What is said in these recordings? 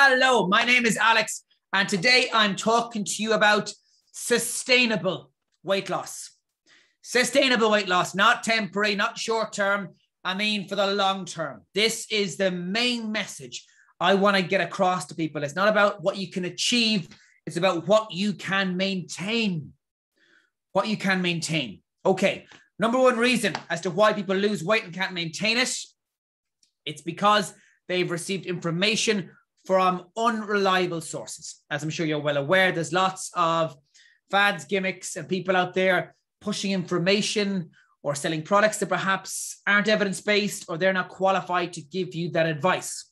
Hello, my name is Alex, and today I'm talking to you about sustainable weight loss. Sustainable weight loss, not temporary, not short term. I mean, for the long term. This is the main message I want to get across to people. It's not about what you can achieve. It's about what you can maintain. What you can maintain. Okay, number one reason as to why people lose weight and can't maintain it, it's because they've received information from unreliable sources. As I'm sure you're well aware, there's lots of fads, gimmicks, and people out there pushing information or selling products that perhaps aren't evidence-based, or they're not qualified to give you that advice.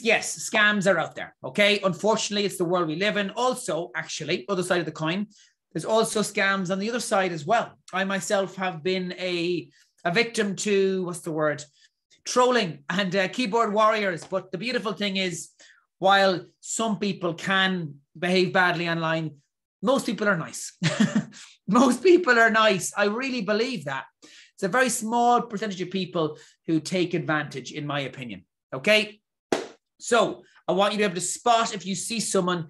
Yes, scams are out there, okay? Unfortunately, it's the world we live in. Also, actually, other side of the coin, there's also scams on the other side as well. I myself have been a victim to, trolling and keyboard warriors. But the beautiful thing is, while some people can behave badly online, most people are nice. Most people are nice. I really believe that. It's a very small percentage of people who take advantage, in my opinion. Okay? So I want you to be able to spot if you see someone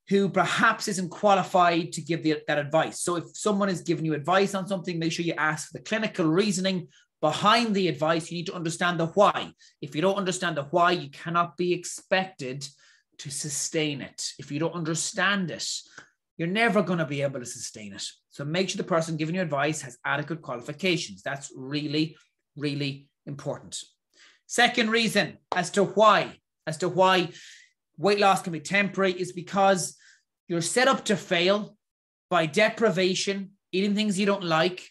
who perhaps isn't qualified to give that advice. So if someone is giving you advice on something, make sure you ask the clinical reasoning behind the advice. You need to understand the why. If you don't understand the why, you cannot be expected to sustain it. If you don't understand it, you're never going to be able to sustain it. So make sure the person giving you advice has adequate qualifications. That's really, really important. Second reason as to why weight loss can be temporary is because you're set up to fail by deprivation, eating things you don't like,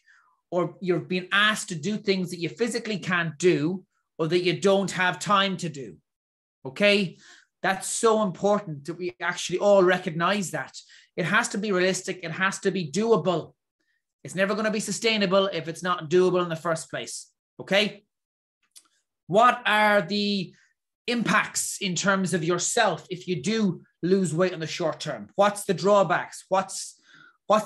or you're being asked to do things that you physically can't do or that you don't have time to do, okay? That's so important that we actually all recognize that. It has to be realistic. It has to be doable. It's never going to be sustainable if it's not doable in the first place, okay? What are the impacts in terms of yourself if you do lose weight in the short term? What's the drawbacks? What's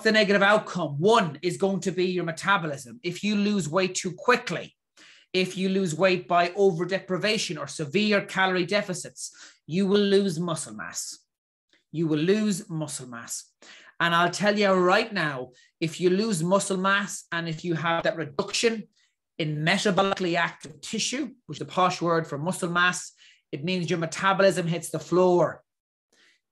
the negative outcome? One is going to be your metabolism. If you lose weight too quickly, if you lose weight by over deprivation or severe calorie deficits, you will lose muscle mass. You will lose muscle mass. And I'll tell you right now, if you lose muscle mass and if you have that reduction in metabolically active tissue, which is the posh word for muscle mass, it means your metabolism hits the floor.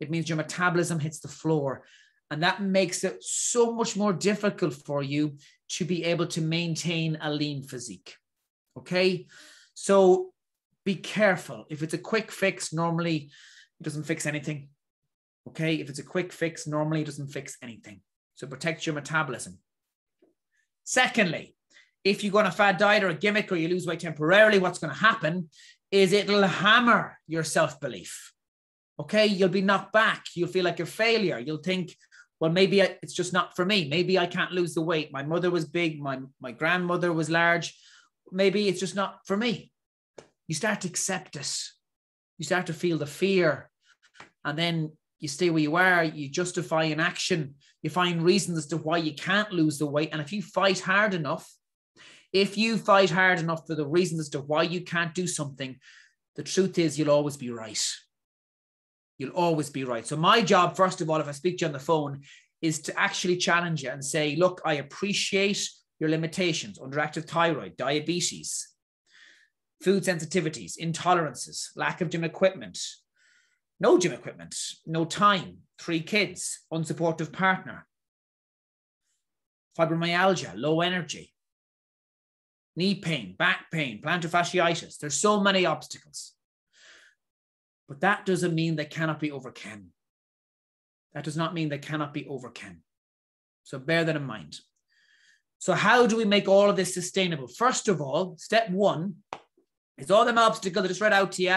It means your metabolism hits the floor. And that makes it so much more difficult for you to be able to maintain a lean physique. Okay? So be careful. If it's a quick fix, normally it doesn't fix anything. Okay? If it's a quick fix, normally it doesn't fix anything. So protect your metabolism. Secondly, if you go on a fad diet or a gimmick or you lose weight temporarily, what's going to happen is it'll hammer your self-belief. Okay? You'll be knocked back. You'll feel like a failure. You'll think, well, maybe it's just not for me. Maybe I can't lose the weight. My mother was big. My grandmother was large. Maybe it's just not for me. You start to accept it. You start to feel the fear. And then you stay where you are. You justify inaction. You find reasons as to why you can't lose the weight. And if you fight hard enough for the reasons as to why you can't do something, the truth is you'll always be right. You'll always be right. So my job, first of all, if I speak to you on the phone, is to actually challenge you and say, look, I appreciate your limitations, underactive thyroid, diabetes, food sensitivities, intolerances, lack of gym equipment, no gym equipment, no time, 3 kids, unsupportive partner, fibromyalgia, low energy, knee pain, back pain, plantar fasciitis. There's so many obstacles. But that doesn't mean they cannot be overcome. That does not mean they cannot be overcome. So bear that in mind. So how do we make all of this sustainable? First of all, step 1 is all them obstacles I just read out to you.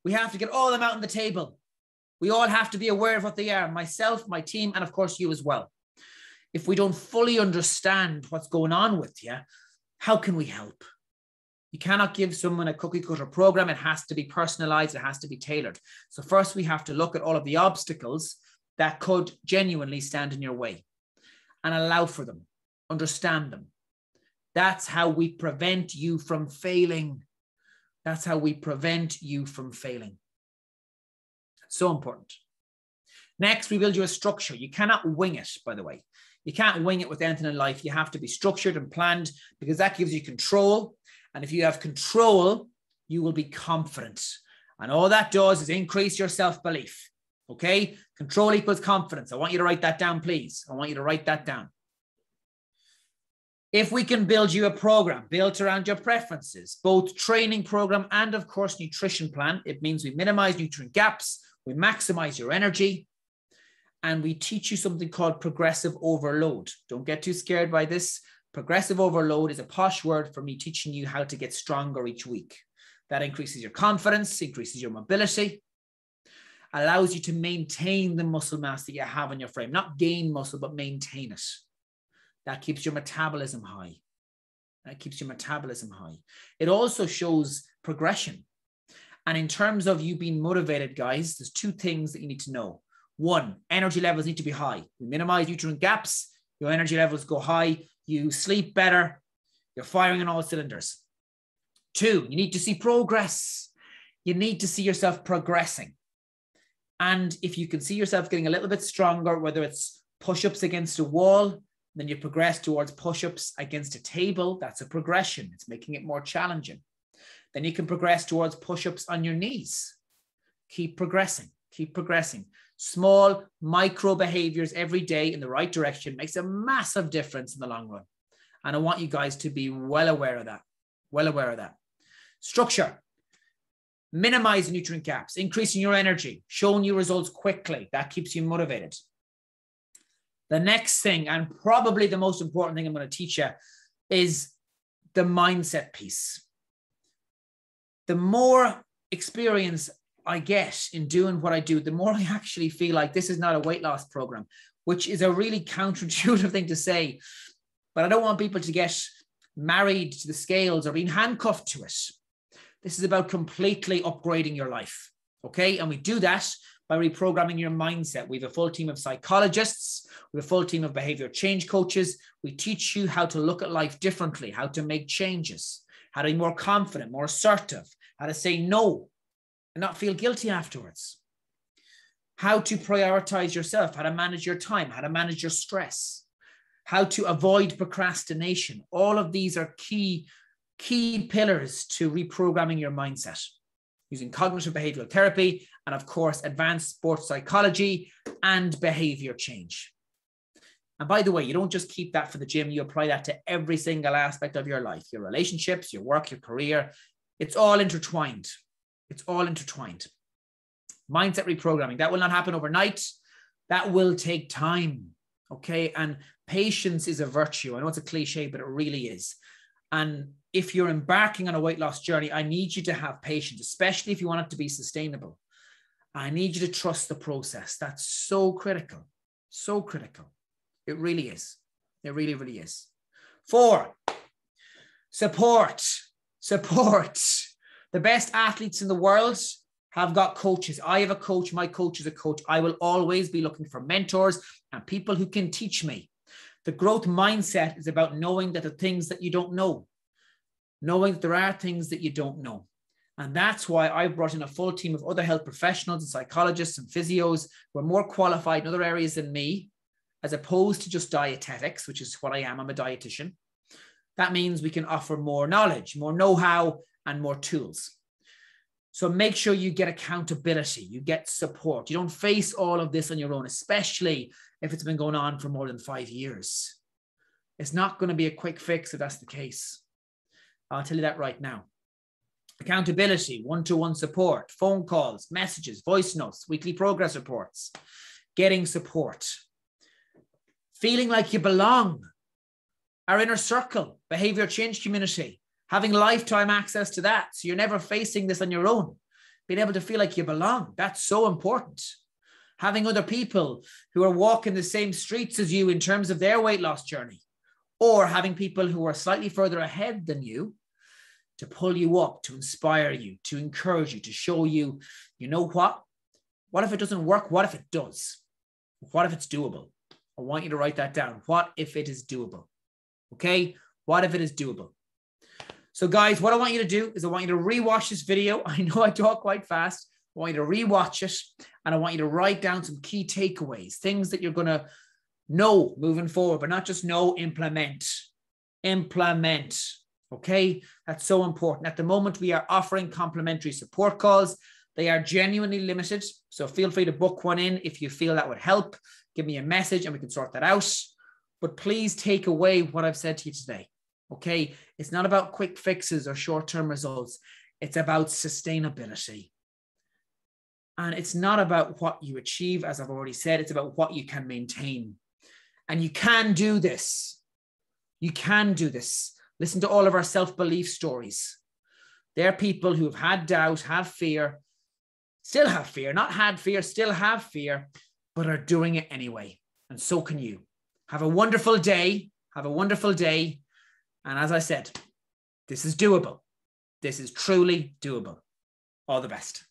We have to get all of them out on the table. We all have to be aware of what they are. Myself, my team, and of course you as well. If we don't fully understand what's going on with you, how can we help? You cannot give someone a cookie cutter program. It has to be personalized. It has to be tailored. So first we have to look at all of the obstacles that could genuinely stand in your way and allow for them, understand them. That's how we prevent you from failing. That's how we prevent you from failing. So important. Next, we build you a structure. You cannot wing it, by the way. You can't wing it with anything in life. You have to be structured and planned because that gives you control. And if you have control, you will be confident. And all that does is increase your self-belief. Okay? Control equals confidence. I want you to write that down, please. I want you to write that down. If we can build you a program built around your preferences, both training program and, of course, nutrition plan, it means we minimize nutrient gaps, we maximize your energy, and we teach you something called progressive overload. Don't get too scared by this. Progressive overload is a posh word for me teaching you how to get stronger each week. That increases your confidence, increases your mobility, allows you to maintain the muscle mass that you have in your frame, not gain muscle, but maintain it. That keeps your metabolism high. That keeps your metabolism high. It also shows progression. And in terms of you being motivated, guys, there's two things that you need to know. One, energy levels need to be high. We minimize nutrient gaps. Your energy levels go high. You sleep better. You're firing on all cylinders. Two, you need to see progress. You need to see yourself progressing. And if you can see yourself getting a little bit stronger, whether it's push-ups against a wall, then you progress towards push-ups against a table, that's a progression. It's making it more challenging. Then you can progress towards push-ups on your knees. Keep progressing. Keep progressing. Small micro behaviors every day in the right direction makes a massive difference in the long run. And I want you guys to be well aware of that. Well aware of that. Structure. Minimize nutrient gaps, increasing your energy, showing you results quickly. That keeps you motivated. The next thing, and probably the most important thing I'm going to teach you, is the mindset piece. The more experience I get in doing what I do, the more I actually feel like this is not a weight loss program, which is a really counterintuitive thing to say. But I don't want people to get married to the scales or being handcuffed to it. This is about completely upgrading your life, okay? And we do that by reprogramming your mindset. We have a full team of psychologists. We have a full team of behavior change coaches. We teach you how to look at life differently, how to make changes, how to be more confident, more assertive, how to say no and not feel guilty afterwards, how to prioritize yourself, how to manage your time, how to manage your stress, how to avoid procrastination. All of these are key pillars to reprogramming your mindset using cognitive behavioral therapy and, of course, advanced sports psychology and behavior change. And by the way, you don't just keep that for the gym. You apply that to every single aspect of your life, your relationships, your work, your career. It's all intertwined. It's all intertwined. Mindset reprogramming, that will not happen overnight. That will take time, okay? And patience is a virtue. I know it's a cliche, but it really is. And if you're embarking on a weight loss journey, I need you to have patience, especially if you want it to be sustainable. I need you to trust the process. That's so critical, so critical. It really is. It really, really is. 4, support. Support. The best athletes in the world have got coaches. I have a coach. My coach is a coach. I will always be looking for mentors and people who can teach me. The growth mindset is about knowing that the things that you don't know, knowing that there are things that you don't know. And that's why I brought in a full team of other health professionals and psychologists and physios who are more qualified in other areas than me, as opposed to just dietetics, which is what I am. I'm a dietitian. That means we can offer more knowledge, more know-how, and more tools. So make sure you get accountability, you get support. You don't face all of this on your own, especially if it's been going on for more than 5 years. It's not going to be a quick fix if that's the case. I'll tell you that right now. Accountability, one-to-one support, phone calls, messages, voice notes, weekly progress reports, getting support, feeling like you belong, our inner circle, behavior change community, having lifetime access to that. So you're never facing this on your own. Being able to feel like you belong. That's so important. Having other people who are walking the same streets as you in terms of their weight loss journey, or having people who are slightly further ahead than you to pull you up, to inspire you, to encourage you, to show you, you know what? What if it doesn't work? What if it does? What if it's doable? I want you to write that down. What if it is doable? Okay? What if it is doable? So guys, what I want you to do is I want you to rewatch this video. I know I talk quite fast. I want you to rewatch it, and I want you to write down some key takeaways, things that you're going to know moving forward, but not just know, implement. Implement. Okay, that's so important. At the moment, we are offering complimentary support calls. They are genuinely limited, so feel free to book one in if you feel that would help. Give me a message and we can sort that out. But please take away what I've said to you today. Okay, it's not about quick fixes or short-term results. It's about sustainability. And it's not about what you achieve, as I've already said. It's about what you can maintain. And you can do this. You can do this. Listen to all of our self-belief stories. They're people who have had doubt, have fear, still have fear, not had fear, still have fear, but are doing it anyway. And so can you. Have a wonderful day. Have a wonderful day. And as I said, this is doable. This is truly doable. All the best.